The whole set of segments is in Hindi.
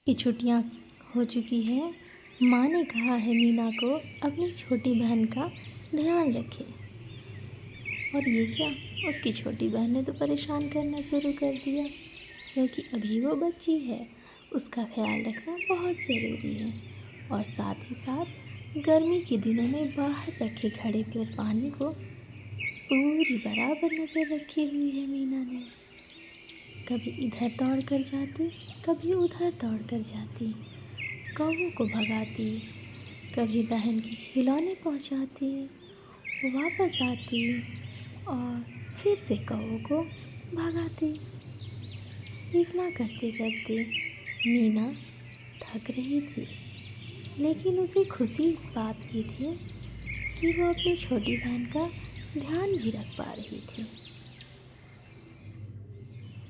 की छुट्टियां हो चुकी हैं। माँ ने कहा है मीना को अपनी छोटी बहन का ध्यान रखे। और ये क्या, उसकी छोटी बहन ने तो परेशान करना शुरू कर दिया, क्योंकि अभी वो बच्ची है, उसका ख्याल रखना बहुत ज़रूरी है। और साथ ही साथ गर्मी के दिनों में बाहर रखे घड़े के पानी को पूरी बराबर नज़र रखी हुई है मीना ने। कभी इधर दौड़ कर जाती, कभी उधर दौड़ कर जाती, कौवों को भगाती, कभी बहन के खिलौने पहुंचाती, वापस आती और फिर से कौवों को भगाती। इतना करते करते मीना थक रही थी, लेकिन उसे खुशी इस बात की थी कि वो अपनी छोटी बहन का ध्यान भी रख पा रही थी।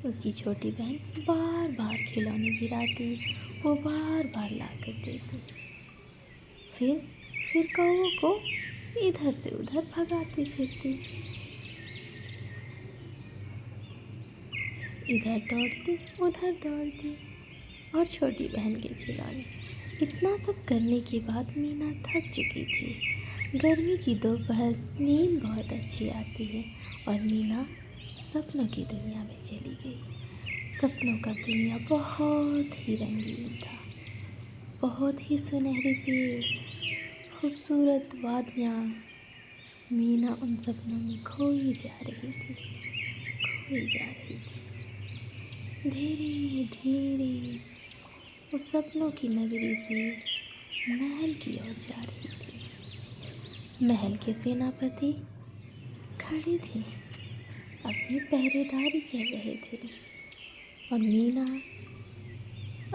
उसकी छोटी बहन बार बार खिलौने गिराती, वो बार बार ला कर देती। फिर कौवों को इधर से उधर भगाती फिरती, इधर दौड़ती उधर दौड़ती, और छोटी बहन के खिलौने। इतना सब करने के बाद मीना थक चुकी थी। गर्मी की दोपहर नींद बहुत अच्छी आती है और मीना सपनों की दुनिया में चली गई। सपनों का दुनिया बहुत ही रंगीन था, बहुत ही सुनहरे पेड़, खूबसूरत वादियाँ। मीना उन सपनों में खोई जा रही थी, खोई जा रही थी। धीरे धीरे उस सपनों की नगरी से महल की ओर जा रही थी। महल के सेनापति खड़े थे, अपनी पहरेदारी कर रहे थे, और मीना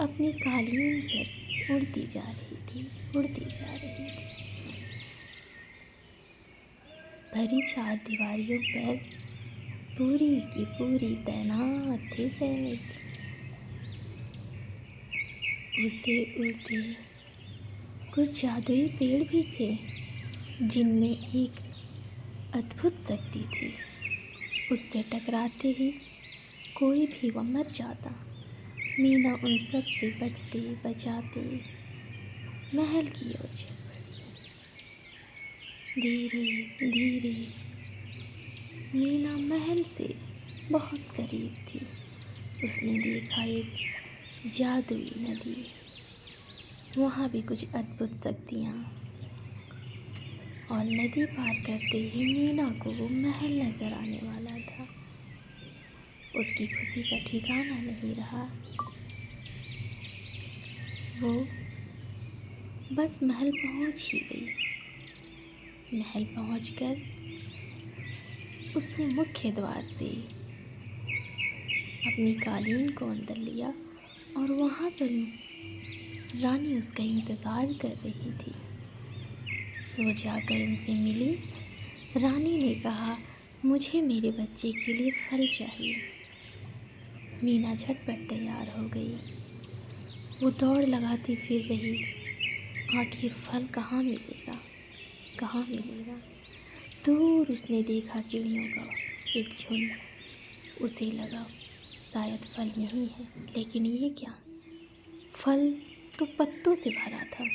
अपनी कालीन पर उड़ती जा रही थी, उड़ती जा रही थी। भरी चार दीवारियों पर पूरी की पूरी तैनात थे सैनिक। उड़ते उड़ते कुछ जादुई पेड़ भी थे, जिनमें एक अद्भुत शक्ति थी। उससे टकराते ही कोई भी वह मर जाता। मीना उन सब से बचते बचाते महल की ओर चल पड़ी। धीरे धीरे मीना महल से बहुत करीब थी। उसने देखा एक जादुई नदी, वहाँ भी कुछ अद्भुत शक्तियाँ। और नदी पार करते ही मीना को वो महल नज़र आने वाला था। उसकी खुशी का ठिकाना नहीं रहा। वो बस महल पहुंच ही गई। महल पहुंचकर उसने मुख्य द्वार से अपनी कालीन को अंदर लिया, और वहाँ पर रानी उसका इंतज़ार कर रही थी। वो जाकर उनसे मिली। रानी ने कहा, मुझे मेरे बच्चे के लिए फल चाहिए। मीना झटपट तैयार हो गई। वो दौड़ लगाती फिर रही, आखिर फल कहाँ मिलेगा, कहाँ मिलेगा। दूर उसने देखा चिड़ियों का एक झुंड। उसे लगा शायद फल नहीं है, लेकिन ये क्या, फल तो पत्तों से भरा था।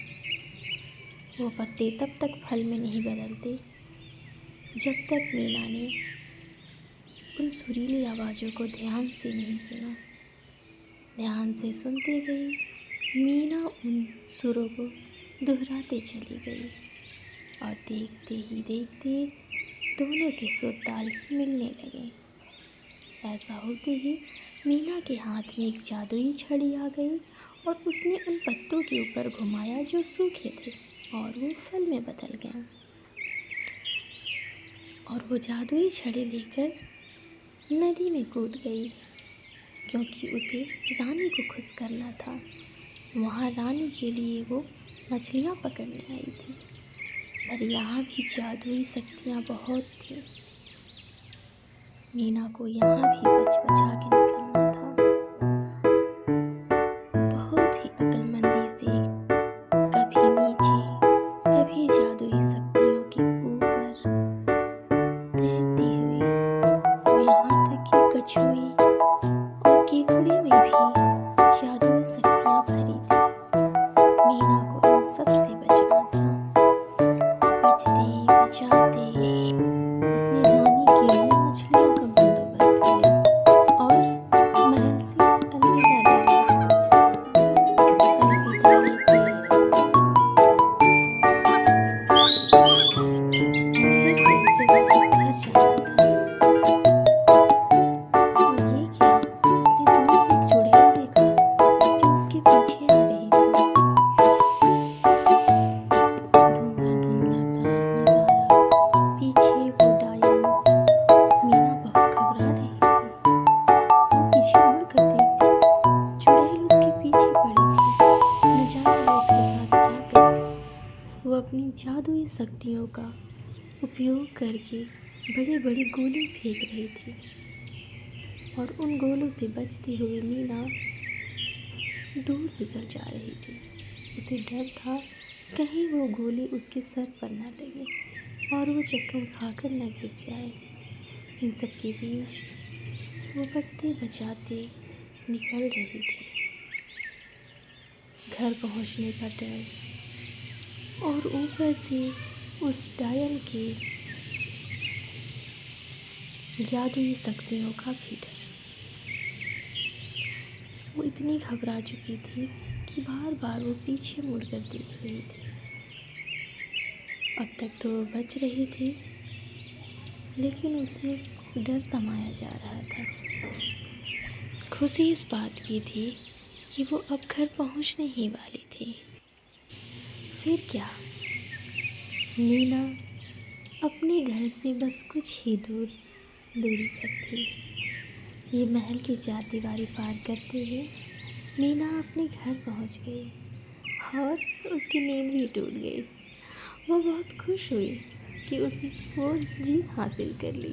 वो पत्ते तब तक फल में नहीं बदलते जब तक मीना ने उन सुरीली आवाज़ों को ध्यान से नहीं सुना। ध्यान से सुनती गई, मीना उन सुरों को दोहराते चली गई, और देखते ही देखते दोनों के सुर ताल मिलने लगे। ऐसा होते ही मीना के हाथ में एक जादुई छड़ी आ गई, और उसने उन पत्तों के ऊपर घुमाया जो सूखे थे, और वो फल में बदल गए। और वो जादुई छड़ी लेकर नदी में कूद गई, क्योंकि उसे रानी को खुश करना था। वहाँ रानी के लिए वो मछलियाँ पकड़ने आई थी, पर यहाँ भी जादुई शक्तियाँ बहुत थी। मीना को यहाँ भी बच बचा के निकलना था। बहुत ही अक्लमंदी से कभी नीचे, कभी जादुई शक्तियों के ऊपर तैरते हुए वो यहाँ तक कि कछुए और केकड़े में भी जादुई शक्तियाँ भरी थी। अपनी जादुई शक्तियों का उपयोग करके बड़े बड़े गोले फेंक रही थी और उन गोलों से बचते हुए मीना दूर निकल जा रही थी। उसे डर था कहीं वो गोली उसके सर पर न लगे और वो चक्कर खाकर न गिर जाए। इन सब के बीच वो बचते बचाते निकल रही थी। घर पहुंचने का डर और ऊपर से उस डायन के जादुई शक्तियों का भी डर। वो इतनी घबरा चुकी थी कि बार बार वो पीछे मुड़कर देख रही थी। अब तक तो वो बच रही थी, लेकिन उसे डर समाया जा रहा था। खुशी इस बात की थी कि वो अब घर पहुंचने ही वाली थी। फिर क्या, मीना अपने घर से बस कुछ ही दूरी पर थी। ये महल की चार दीवारी पार करते हुए मीना अपने घर पहुंच गई और उसकी नींद भी टूट गई। वो बहुत खुश हुई कि वो जीत हासिल कर ली।